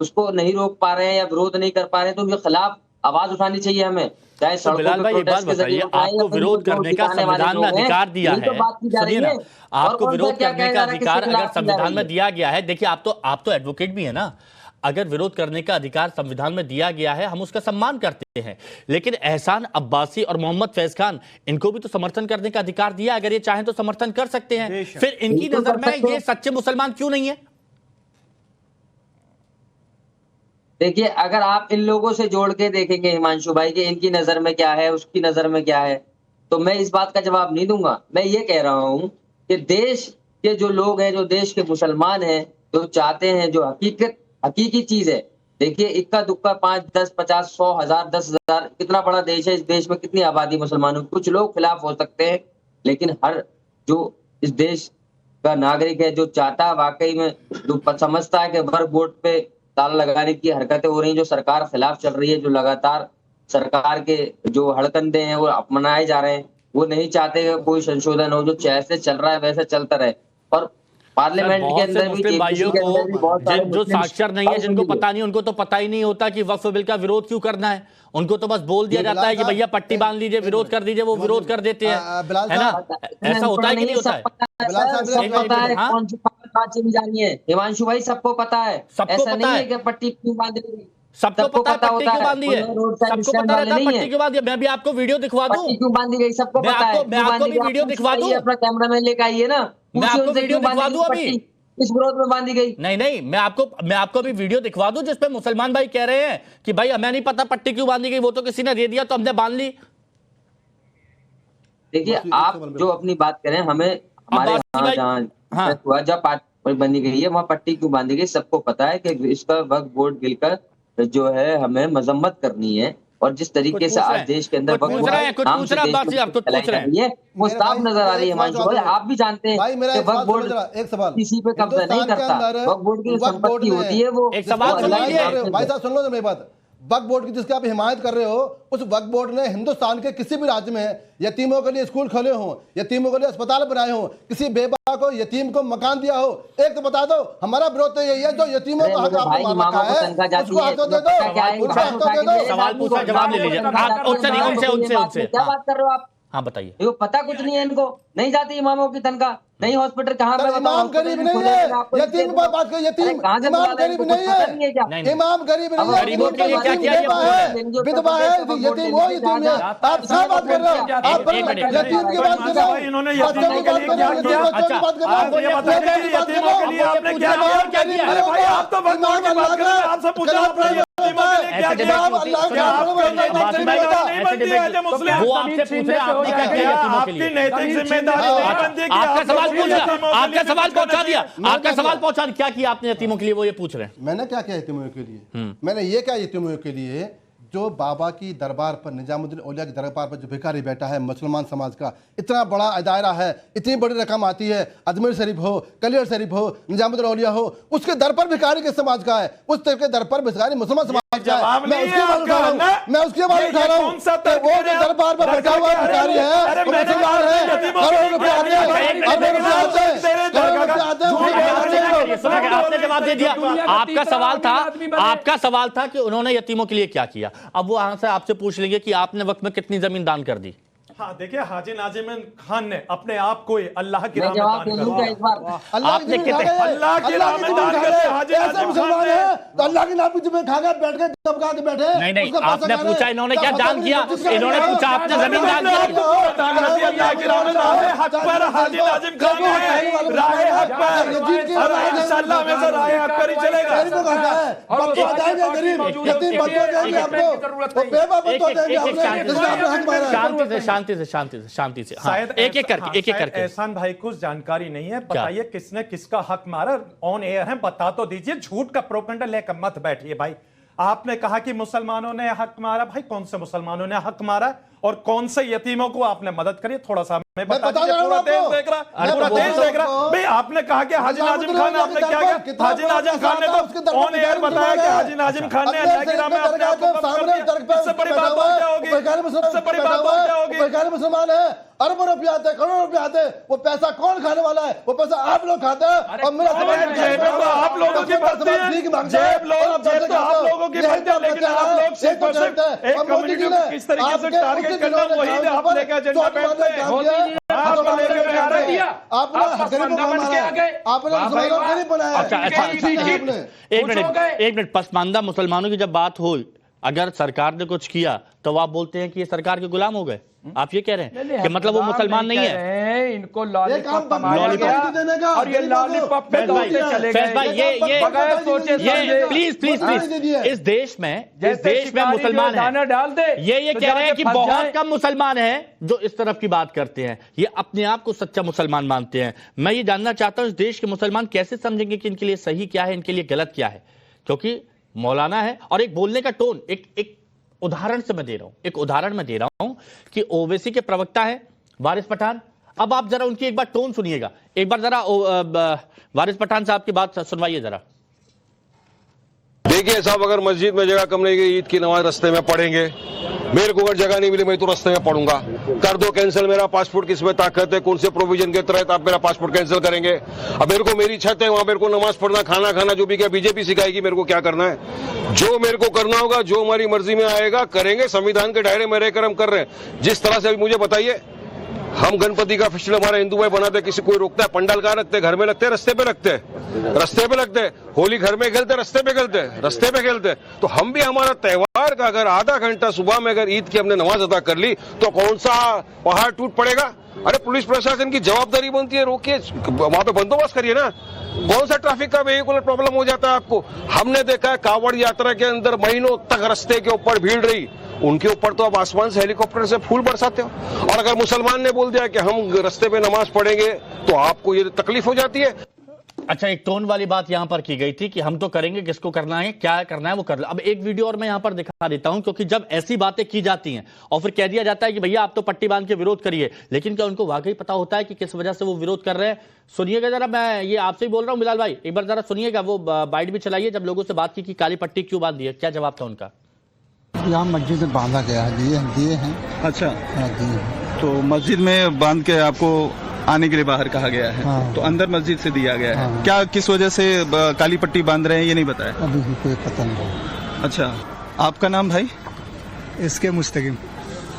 उसको नहीं रोक पा रहे हैं या विरोध नहीं कर पा रहे हैं, तो उनके खिलाफ आवाज उठानी चाहिए हमें। चाहे बिलाल भाई, एक बात बताइए, आपको विरोध करने का संविधान में अधिकार दिया है, सुनिए ना, आपको विरोध करने का अधिकार अगर संविधान में दिया गया है, देखिए आप तो एडवोकेट भी है ना, अगर विरोध करने का अधिकार संविधान में दिया गया है, हम उसका सम्मान करते हैं, लेकिन एहसान अब्बासी और मोहम्मद फैज खान, इनको भी तो समर्थन करने का अधिकार दिया। अगर ये चाहें तो समर्थन कर सकते हैं। फिर इनकी नजर में ये सच्चे मुसलमान क्यों नहीं है? देखिए, अगर आप इन लोगों से जोड़ के देखेंगे हिमांशु भाई कि इनकी नजर में क्या है, उसकी नजर में क्या है, तो मैं इस बात का जवाब नहीं दूंगा। मैं ये कह रहा हूं कि देश के जो लोग हैं, जो देश के मुसलमान हैं, जो चाहते हैं, जो हकीकी चीज है, देखिए इक्का दुक्का 5, 10, 50, 100, 1000, 10,000, कितना बड़ा देश है, इस देश में कितनी आबादी मुसलमानों की। कुछ लोग खिलाफ हो सकते हैं, लेकिन हर जो इस देश का नागरिक है, जो चाहता है वाकई में, जो समझता है कि वक्फ बोर्ड पे ताला लगाने की हरकतें हो रही हैं, जो सरकार खिलाफ चल रही है, जो लगातार सरकार के जो हड़कंडे हैं वो अपनाए जा रहे हैं, वो नहीं चाहते कि कोई संशोधन हो, जो जैसे चल रहा है वैसे चलता रहे। और पार्लियामेंट के अंदर भी भाइयों को जो साक्षर नहीं है, जिनको पता नहीं, उनको तो पता ही नहीं होता कि वक्फ बिल का विरोध क्यों करना है। उनको तो बस बोल दिया जाता है कि भैया पट्टी बांध लीजिए, विरोध कर दीजिए, वो विरोध कर देते हैं, है ना? ऐसा होता है कि नहीं होता है? हिमांशु भाई, सबको पता है, ऐसा नहीं है कि पट्टी क्यों बांधी गई, सबको पता है पट्टी क्यों बांधी है, सबको पता रहता है पट्टी क्यों बांधी है। मैं भी आपको वीडियो दिखवा दूं, क्यों बांधी गई सबको पता है। मैं आपको भी वीडियो दिखवा दूं, अपना कैमरा मैन लेकर आइए ना, मैं आपको वीडियो दिखवा दूं अभी, इस विरोध में बांधी गई। नहीं, मैं आपको भी वीडियो दिखवा दूं जिसपे मुसलमान भाई कह रहे हैं कि भाई हमें नहीं पता पट्टी क्यों बांधी गई, वो तो किसी ने दे दिया तो हमने बांध ली। देखिए, आप जो अपनी बात करें, हमें हमारे यहाँ हुआ जब पार्टी बनी गई है, वहाँ पट्टी क्यों बांधी गई, सबको पता है कि इसका वक्फ बोर्ड बिल का जो है हमें मजम्मत करनी है। और जिस तरीके से आज देश के अंदर वो साफ नजर आ रही है हिमांशु भाई, आप भी जानते हैं कि वक्फ बोर्ड किसी पे कब्जा नहीं करता, वक्फ बोर्ड की संपत्ति होती है वो। भाई साहब सुन लो मेरी बात, वक्फ बोर्ड की जिसकी आप हिमायत कर रहे हो, उस वक्फ बोर्ड ने हिंदुस्तान के किसी भी राज्य में यतीमों के लिए स्कूल खोले हों, यतीमों के लिए अस्पताल बनाए हों, किसी बेवा को यतीम को मकान दिया हो, एक तो बता दो। हमारा विरोध तो यही है, जो यतीमों का हक आपने मार रखा है उसको हक तो दे दो, उसको हक तो दे दो। सवाल पूछा, जवाब ले लीजिए। उनसे क्या बात कर रहे हो आप? हाँ बताइए। वो पता कुछ नहीं है इनको, नहीं जाती इमामों की तनख्वाह, नहीं हॉस्पिटल कहाँ पे इमाम गरीब नहीं है, यतीम पर बात कर, यतीम इमाम गरीब नहीं है, इमाम गरीब नहीं है, गरीबों के लिए क्या किया है? विधवा है, यतीम हो, यतीम है। आप क्या बात कर रहे हो? आप यतीम की बात कर रहे हो, इन्होंने यतीमों के लिए क्या किया? आप ये बताइए यतीमों के लिए आपने क्या किया? अरे भाई आप तो भगवान की बात कर रहे हैं, आपसे पूछा आपने यतीमों के लिए क्या किया? वो आपसे पूछ रहे हैं आपने क्या किया यतीमों के लिए? आपकी नैतिक जिम्मेदारी नहीं बनती कि आपका आप सवाल लोगों पूछा, को यतीमों के आपका लिए सवाल पहुंचा दिया, आपका क्या सवाल किया? पहुंचा, क्या किया आपने यतीमों के लिए, वो ये पूछ रहे हैं। मैंने क्या किया यतीमों के लिए? मैंने ये क्या यतीमों के लिए, जो बाबा की दरबार पर, निजामुद्दीन औलिया की दरबार पर जो भिखारी बैठा है मुसलमान समाज का, इतना बड़ा दायरा है, इतनी बड़ी रकम आती है, अजमेर शरीफ हो, कलियर शरीफ हो, निजामुद्दीन औलिया हो, उसके दर पर भिखारी के समाज का है, उस के दर पर भिखारी मुसलमान समाज का है। मैं उसकी बात उठा रहा हूँ, मैं उसकी बात उठा रहा हूँ। वो जो दरबार पर बैठा हुआ भिखारी है, वो मुसलमान है, करोड़ों रुपए आते हैं, अरबों रुपए आते हैं, करोड़ों रुपए आते हैं। आपने जवाब दे दिया। आपका सवाल था कि उन्होंने यतीमों के लिए क्या किया। अब वो वहां से आपसे पूछ लेंगे कि आपने वक्त में कितनी जमीन दान कर दी। हाँ देखिए, हाजी नाजिम खान ने अपने आप को अल्लाह की राह में जवाब दान दे दूं क्या इस बार? आपने कितने अल्लाह की राह में दान करते हाजी ऐसे नाजिम खान मुसलमान ने। है तो अल्लाह की नाम पे खा के बैठ के दबका के बैठे। नहीं, आपने पूछा इन्होंने क्या दान किया, इन्होंने पूछा आपने जमीन दान की। अल्लाह की राह में राह हक पर हाजी नाजिम खान है, राह हक पर, और इंशाअल्लाह में से राह हक पर ही चलेगा। गरीबों का हक है, बच्चे हो जाएंगे गरीब, यतीम बच्चे हो जाएंगे आपको, बेवा बच्चे हो जाएंगे आपने, जिसका आपने हक मारा है। शांति से शायद एक एक करके एहसान भाई को जानकारी नहीं है, बताइए किसने किसका हक मारा? ऑन एयर है, बता तो दीजिए, झूठ का प्रोपेगेंडा लेकर मत बैठिए भाई। आपने कहा कि मुसलमानों ने हक मारा, भाई कौन से मुसलमानों ने हक मारा और कौन से यतीमों को आपने मदद करी? थोड़ा सा मैं बता दीजिए, पूरा देश देख रहा, पूरा देश देख रहा। भाई आपने कहा कि हाजी नाजिम खान ने आपने क्या किया? हाजी नाजिम खान ने तो ऑन एयर बताया कि हाजी नाजिम खान ने अल्लाह की राह में अपने आप को कम कर दिया। इससे बड़ी बात और क्या होगी? इससे बड़ी बात और क्या होगी? बेकार मुसलमान है, अरबों रुपए आते हैं, करोड़ों रुपए आते हैं, वो पैसा कौन खाने वाला है? वो पैसा आप लोग खाते हैं। और मेरा जेब तो आप लोगों की बनती है, जेब तो आप लोगों की बनती है, लेकिन आप लोग सिर्फ और सिर्फ एक कम्युनिटी को किस तरीके से टारगेट करना, वही आप लेकर एजेंडा बैठते हैं। आपको लेकर मैं आ रही है, एक मिनट पसमानदा मुसलमानों की जब बात हो, अगर सरकार ने कुछ किया तो आप बोलते हैं कि ये सरकार के गुलाम हो गए। आप ये कह रहे हैं कि मतलब वो मुसलमान नहीं है, इनको लॉलीपॉप और ये लॉलीपॉप पे दौड़ते चले गए। बगैर सोचे समझे प्लीज इस देश में मुसलमान है, डाल दे। ये कह रहे हैं कि बहुत कम मुसलमान हैं जो इस तरफ की बात करते हैं, ये अपने आप को सच्चा मुसलमान मानते हैं। मैं ये जानना चाहता हूं इस देश के मुसलमान कैसे समझेंगे कि इनके लिए सही क्या है, इनके लिए गलत क्या है? क्योंकि मौलाना है और एक बोलने का टोन, एक उदाहरण से मैं दे रहा हूं, एक उदाहरण मैं दे रहा हूं कि ओवैसी के प्रवक्ता है वारिस पठान। अब आप जरा उनकी एक बार टोन सुनिएगा, एक बार जरा वारिस पठान साहब की बात सुनवाइए जरा। देखिए साहब, अगर मस्जिद में जगह कम नहीं, ईद की नमाज रास्ते में पढ़ेंगे, मेरे को अगर जगह नहीं मिली मैं तो रास्ते में पढ़ूंगा। कर दो कैंसिल मेरा पासपोर्ट, किसमें ताकत है, कौन से प्रोविजन के तहत आप मेरा पासपोर्ट कैंसिल करेंगे? अब मेरे को मेरी छत है, वहां मेरे को नमाज पढ़ना, खाना खाना, जो भी क्या बीजेपी सिखाएगी मेरे को क्या करना है? जो मेरे को करना होगा, जो हमारी मर्जी में आएगा करेंगे। संविधान के दायरे में रहकर हम कर रहे हैं। जिस तरह से अभी मुझे बताइए, हम गणपति का फेस्टिवल हमारा हिंदू भाई बनाते, किसी कोई रोकता है? पंडाल कहाँ रखते? घर में लगते हैं, रस्ते पे लगते हैं, रस्ते पे लगते हैं। होली घर में खेलते, रस्ते पे खेलते हैं, रस्ते पे खेलते हैं। तो हम भी हमारा त्योहार का अगर आधा घंटा सुबह में अगर ईद की हमने नमाज अदा कर ली तो कौन सा पहाड़ टूट पड़ेगा? अरे पुलिस प्रशासन की जवाबदारी बनती है, रोकिए, वहां पे बंदोबस्त करिए ना। कौन सा ट्रैफिक का वेहिकुलर प्रॉब्लम हो जाता है आपको? हमने देखा है कांवड़ यात्रा के अंदर महीनों तक रस्ते के ऊपर भीड़ रही, उनके ऊपर तो आप आसमान से हेलीकॉप्टर से फूल बरसाते हो। और अगर मुसलमान ने बोल दिया कि हम रस्ते पे नमाज पढ़ेंगे तो आपको ये तकलीफ हो जाती है। अच्छा, एक टोन वाली बात यहां पर की गई थी कि हम तो करेंगे, किसको करना है, क्या करना है वो कर लो। अब एक वीडियो और मैं यहां पर दिखा देता हूं, क्योंकि जब ऐसी बातें की जाती हैं और फिर कह दिया जाता है कि भैया आप तो पट्टी बांध के विरोध करिए, लेकिन क्या उनको वाकई पता होता है कि किस वजह से वो विरोध कर रहे हैं? सुनिएगा जरा, मैं ये आपसे ही बोल रहा हूं बिलाल भाई, एक बार जरा सुनिएगा। वो बाइट भी चलाइए, जब लोगों से बात की कि काली पट्टी क्यों बांध दी है, क्या जवाब था उनका? यहाँ मस्जिद में बांधा गया है, दिए हैं। अच्छा, दिए हैं। तो मस्जिद में बांध के आपको आने के लिए बाहर कहा गया है। हाँ। तो अंदर मस्जिद से दिया गया है। हाँ। क्या किस वजह से काली पट्टी बांध रहे हैं ये नहीं बताया? अभी भी कोई पता नहीं। अच्छा, आपका नाम भाई? इसके मुस्तकिम।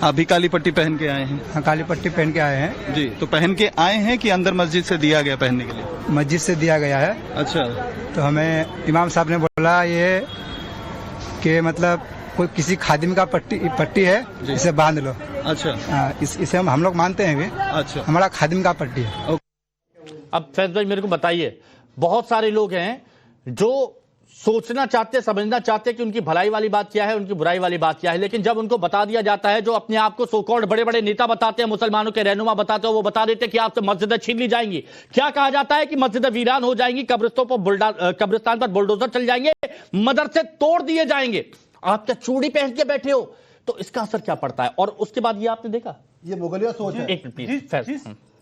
आप भी काली पट्टी पहन के आए हैं? हाँ, काली पट्टी पहन के आए हैं जी। तो पहन के आए हैं कि अंदर मस्जिद से दिया गया पहनने के लिए? मस्जिद से दिया गया है। अच्छा, तो हमें इमाम साहब ने बोला ये कि मतलब कोई किसी खादिम का पट्टी है, इसे बांध लो। अच्छा, इसे हम लोग मानते हैं भी। अच्छा, हमारा खादिम का पट्टी है। अब फैज भाई मेरे को बताइए, बहुत सारे लोग हैं जो सोचना चाहते, समझना चाहते कि उनकी भलाई वाली बात क्या है, उनकी बुराई वाली बात क्या है, लेकिन जब उनको बता दिया जाता है, जो अपने आप को सो कॉल्ड बड़े बड़े नेता बताते हैं, मुसलमानों के रहनुमा बताते हैं, वो बता देते हैं कि आपसे मस्जिदें छीन ली जाएंगी। क्या कहा जाता है कि मस्जिदें वीरान हो जाएंगी, कब्रिस्तान पर बुलडोजर चल जाएंगे, मदरसे तोड़ दिए जाएंगे। आप क्या चूड़ी पहन के बैठे हो? तो इसका असर क्या पड़ता है? और उसके बाद ये आपने देखा, ये मुगलिया सोच है।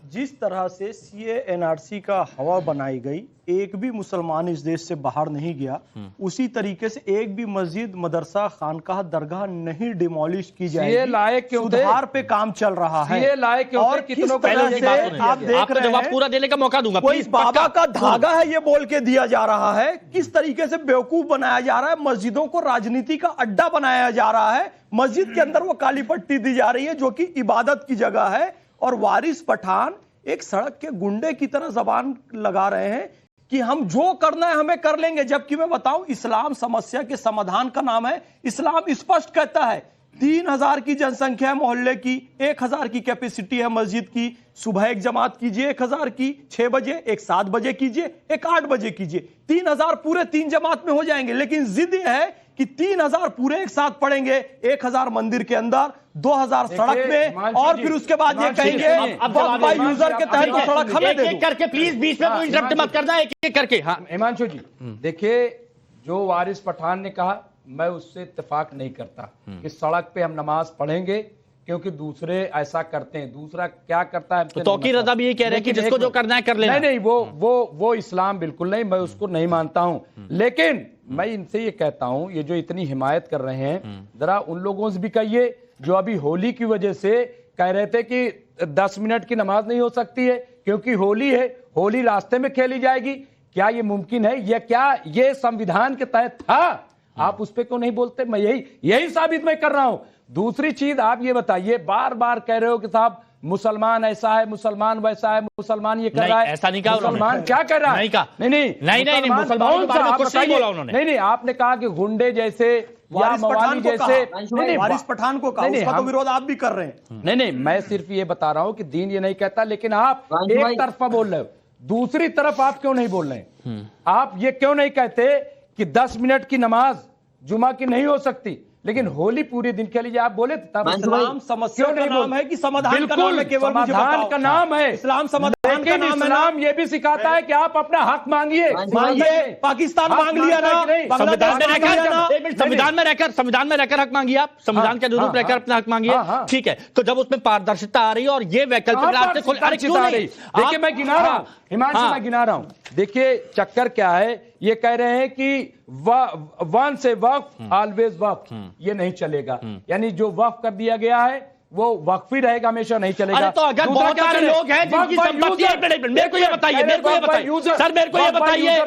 जिस तरह से CA/NRC का हवा बनाई गई, एक भी मुसलमान इस देश से बाहर नहीं गया, उसी तरीके से एक भी मस्जिद, मदरसा, खानकाह, दरगाह नहीं डिमोलिश की जाएगी। सुधार पे काम चल रहा है। और किस तरह से आप देख रहे हैं, पूरा देने का मौका दूंगा। कोई बाबा का धागा है ये बोल के दिया जा रहा है। किस तरीके से बेवकूफ बनाया जा रहा है, मस्जिदों को राजनीति का अड्डा बनाया जा रहा है। मस्जिद के अंदर वो काली पट्टी दी जा रही है जो कि इबादत की जगह है, और वारिस पठान एक सड़क के गुंडे की तरह जबान लगा रहे हैं कि हम जो करना है हमें कर लेंगे। जबकि मैं बताऊं, इस्लाम समस्या के समाधान का नाम है। इस्लाम स्पष्ट कहता है 3000 की जनसंख्या है मोहल्ले की, 1000 की कैपेसिटी है मस्जिद की। सुबह एक जमात कीजिए 1000 की 6 बजे, एक 7 बजे कीजिए, एक 8 बजे कीजिए, 3000 पूरे 3 जमात में हो जाएंगे। लेकिन जिद यह है कि 3000 पूरे एक साथ पढ़ेंगे, 1000 मंदिर के अंदर, 2000 सड़क में, और फिर उसके बाद ये कहेंगे यूजर के तहत तो सड़क हमें दे दो। करके प्लीज बीच में कोई इंटरप्ट मत करना, एक एक करके। हाँ हिमांशु जी, देखिए जो वारिस पठान ने कहा, मैं उससे इत्तेफाक नहीं करता कि सड़क पे हम नमाज पढ़ेंगे क्योंकि दूसरे ऐसा करते हैं। दूसरा क्या करता है, तो तौकीर रजा भी ये कह रहे हैं कि जिसको जो करना है कर लेना। नहीं, वो इस्लाम बिल्कुल नहीं, मैं उसको नहीं मानता हूं। लेकिन मैं इनसे ये कहता हूं, ये जो इतनी हिमायत कर रहे हैं, जरा उन लोगों से भी कहिए जो अभी होली की वजह से कह रहे थे कि 10 मिनट की नमाज नहीं हो सकती है क्योंकि होली है, होली रास्ते में खेली जाएगी। क्या ये मुमकिन है? ये क्या ये संविधान के तहत था? आप उस पर क्यों नहीं बोलते? मैं यही साबित मैं कर रहा हूं। दूसरी चीज आप ये बताइए, बार बार कह रहे हो कि साहब मुसलमान ऐसा है, मुसलमान वैसा है, मुसलमान ये कर रहा है। ऐसा नहीं कहा मुसलमान क्या कर रहा है? नहीं कहा। नहीं, मुसलमान के बारे में कुछ नहीं बोला उन्होंने। नहीं, आपने कहा कि गुंडे जैसे या मवाली जैसे। वारिस पठान को कहा, उसका तो विरोध आप भी कर रहे हैं। नहीं, मैं सिर्फ ये बता रहा हूं कि दीन ये नहीं कहता, लेकिन आप एक तरफा बोल रहे हो। दूसरी तरफ आप क्यों नहीं बोल रहे हैं? आप ये क्यों नहीं कहते कि 10 मिनट की नमाज जुमा की नहीं हो सकती, लेकिन होली पूरे दिन के लिए आप बोले तब इस्लाम समस्या का नाम है कि समाधान का नाम है? केवल समाधान का नाम है इस्लाम, समाधान का नाम है। इस्लाम ये भी सिखाता है कि आप अपना हक मांगिए। पाकिस्तान मांग लिया ना, संविधान में रहकर हक मांगिए। आप संविधान के अनुरूप रहकर अपना हक मांगिए, ठीक है। तो जब उसमें पारदर्शिता आ रही है और ये वैकल्पिक रास्ते खुल, अरे क्यों नहीं? देखिए मैं गिना रहा हूं, हिमांशु मैं गिना रहा हूं। देखिए चक्कर क्या है, ये कह रहे हैं कि वन से वक्फ ऑलवेज वक्फ, ये नहीं चलेगा। यानी जो वक्फ कर दिया गया है वो वक्फ ही रहेगा, हमेशा नहीं चलेगा। अरे तो अगर बहुत सारे लोग हैं जिनकी संपत्ति है, मेरे को ये बताइए सर, मेरे को ये बताइए,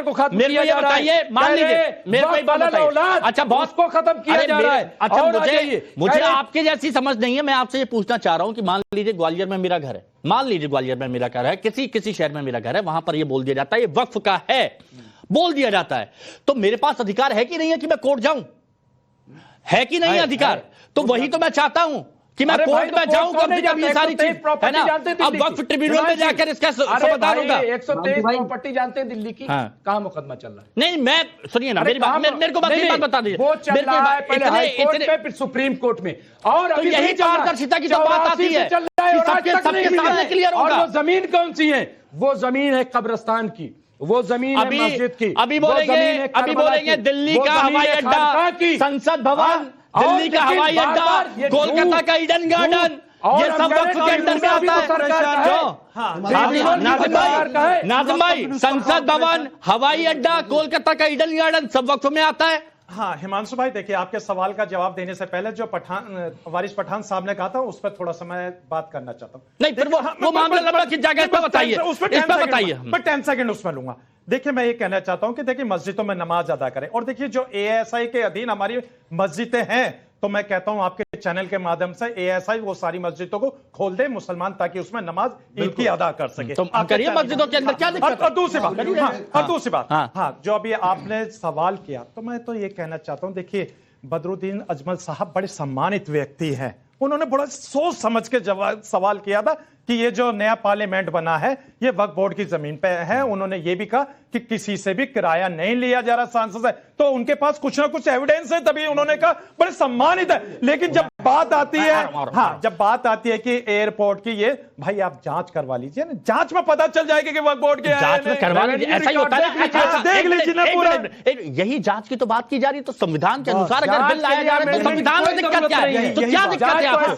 मान लीजिए मेरे को ये बताइए। अच्छा, बहुत को खत्म किया जा रहा है। अच्छा, मुझे आपके जैसी समझ नहीं है। मैं आपसे ये पूछना चाह रहा हूं कि मान लीजिए ग्वालियर में मेरा घर है, मान लीजिए ग्वालियर में मेरा घर है, किसी शहर में मेरा घर है, वहां पर ये बोल दिया जाता है ये वक्फ का है, बोल दिया जाता है, तो मेरे पास अधिकार है कि नहीं है कि मैं कोर्ट जाऊं? है कि नहीं अधिकार? तो वही तो मैं चाहता हूं कि मैं कोर्ट में जाऊं, कम से कम ये सारी चीज है ना। अब वक्फ ट्रिब्यूनल में जाकर इसका समाधान होगा। 123 प्रॉपर्टी जानते हैं दिल्ली की, कहां मुकदमा चल रहा है? नहीं, मैं सुनिए ना, मेरी बात, मेरे को बात बता दीजिए। वो चल रहा है पहले हाई कोर्ट में, फिर सुप्रीम कोर्ट में, और तो यही पारदर्शिता की तो बात आती है, सबके सामने क्लियर होगा। और वो जमीन कौन सी है? वो जमीन है कब्रिस्तान की, वो जमीन है मस्जिद की। अभी बोलेंगे दिल्ली का हवाई अड्डा, संसद भवन, दिल्ली का हवाई अड्डा, कोलकाता का ईडन गार्डन, ये सब वक्फ के अंदर में आता है। नाज़िम भाई, संसद भवन, हवाई अड्डा, कोलकाता का ईडन गार्डन सब वक्फ में आता है। हाँ हिमांशु भाई, देखिए आपके सवाल का जवाब देने से पहले जो वारिस पठान साहब ने कहा था उस पर थोड़ा समय बात करना चाहता हूँ। नहीं, फिर वो मामला लंबा खिंच जाएगा, इस पर बताइए, इस पर बताइए। मैं 10 सेकंड उसमें लूंगा। देखिए मैं ये कहना चाहता हूं कि देखिए मस्जिदों में नमाज अदा करें, और देखिए जो एएसआई के अधीन हमारी मस्जिदें हैं, तो मैं कहता हूं आपके चैनल के माध्यम से एएसआई वो सारी मस्जिदों को खोल दे मुसलमान, ताकि उसमें नमाज ईद की अदा कर सके। तो आप करिए मस्जिदों के अंदर क्या दिक्कत है? और दूसरी बात, हाँ जो अभी आपने सवाल किया, तो मैं तो ये कहना चाहता हूं, देखिए बदरुद्दीन अजमल साहब बड़े सम्मानित व्यक्ति हैं, उन्होंने बड़ा सोच समझ के सवाल किया था कि ये जो नया पार्लियामेंट बना है ये वक्फ बोर्ड की जमीन पे है। उन्होंने ये भी कहा कि किसी से भी किराया नहीं लिया जा रहा सांसद से, तो उनके पास कुछ ना कुछ एविडेंस है, तभी उन्होंने कहा बड़े सम्मानित है। लेकिन जब बात आती है, हाँ जब बात आती है कि एयरपोर्ट की, ये भाई आप जांच करवा लीजिए ना, जांच में पता चल जाएगा कि वक्फ बोर्ड के जांच में करवा लीजिए, ऐसा ही होता है। देख लीजिए ना पूरा, यही जांच की तो बात की जा रही है, तो संविधान के अनुसार अगर बिल लाया जा रहा है तो संविधान में दिक्कत क्या है? तो क्या दिक्कत है आपको?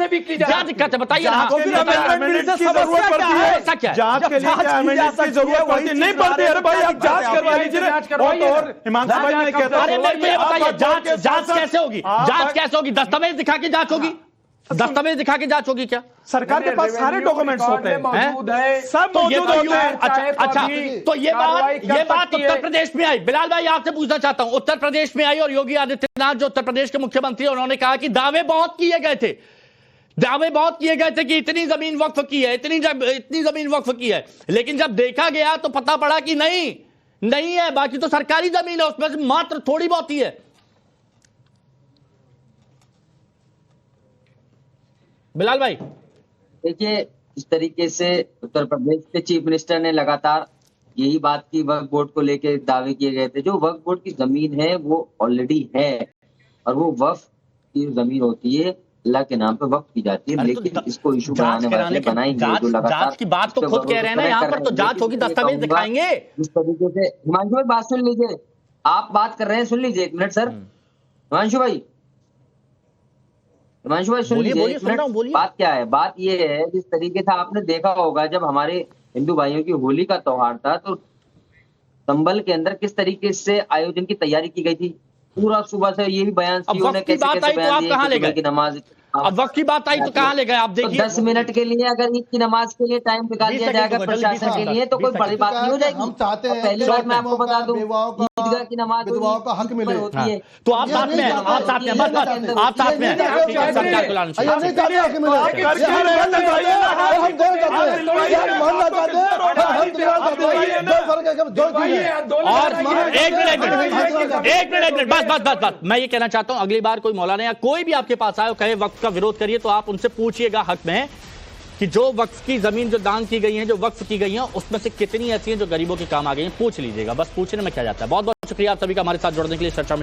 क्या दिक्कत है बताइए ना। जांच के लिए क्या अमेंडमेंट की जरूरत पड़ती नहीं पड़ती? अरे भाई आप जांच करवा लीजिए। और हिमांशु भाई ने कहता है, बताइए जांच कैसे होगी? जांच कैसे होगी? दस्तावेज दिखा के जांच होगी? दस्तावेज दिखा के जांच होगी क्या? सरकार के पास सारे डॉक्यूमेंट्स होते हैं, सब मौजूद होते हैं। अच्छा, तो ये बात उत्तर प्रदेश में आई। बिलाल भाई आपसे पूछना चाहता हूं, उत्तर प्रदेश में आई और योगी आदित्यनाथ जो उत्तर प्रदेश के मुख्यमंत्री, उन्होंने कहा कि दावे बहुत किए गए थे कि इतनी जमीन वक्फ की है, इतनी जमीन वक्फ की है, लेकिन जब देखा गया तो पता पड़ा कि नहीं है, बाकी तो सरकारी जमीन है, उसमें से मात्र थोड़ी बहुत ही है। बिलाल भाई देखिए, इस तरीके से उत्तर प्रदेश के चीफ मिनिस्टर ने लगातार यही बात की, वक्फ बोर्ड को लेकर दावे किए गए थे। जो वक्फ बोर्ड की जमीन है वो ऑलरेडी है, और वो वक्फ की जमीन होती है, अल्लाह के नाम पे वक्फ की जाती है। लेकिन इसको इशू बनाने वाले बनाएंगे जो लगातार, जांच की बात तो खुद कह रहे हैं ना, यहाँ पर तो जांच होगी, दस्तावेज दिखाएंगे। इस तरीके से हिमांशु भाई बात सुन लीजिए, आप बात कर रहे हैं, सुन लीजिए एक मिनट सर। हिमांशु भाई सुन लीजिए, बात क्या है? बात ये है, जिस तरीके से आपने देखा होगा जब हमारे हिंदू भाइयों की होली का त्योहार था, तो संभल के अंदर किस तरीके से आयोजन की तैयारी की गई थी। पूरा सुबह से ये भी बयान सीओ ने कैसे बयान दिए कि नमाज, अब वक्त की बात आई तो कहाँ ले गए आप? देखिए 10 मिनट के लिए अगर ईद की नमाज के लिए टाइम निकाल दिया जाएगा प्रशासन के लिए, तो कोई बड़ी बात नहीं हो जाएगी। हम चाहते हैं पहली बात मैं आपको बता दूं, ईदगाह की नमाज विधवाओं का हक मिले होती है, तो आप साथ में हैं, आप साथ में, बस आप साथ में हैं, सरकार को लाना और एक मिनट बस मैं ये कहना चाहता हूं, अगली बार कोई मौलाना या कोई भी आपके पास आए कहे वक्फ का विरोध करिए, तो आप उनसे पूछिएगा हक में कि जो वक्फ की जमीन जो दान की गई है, जो वक्फ की गई है, उसमें से कितनी ऐसी हैं जो गरीबों के काम आ गई हैं, पूछ लीजिएगा। बस पूछने में क्या जाता है। बहुत बहुत शुक्रिया आप सभी का हमारे साथ जुड़ने के लिए चर्चा में।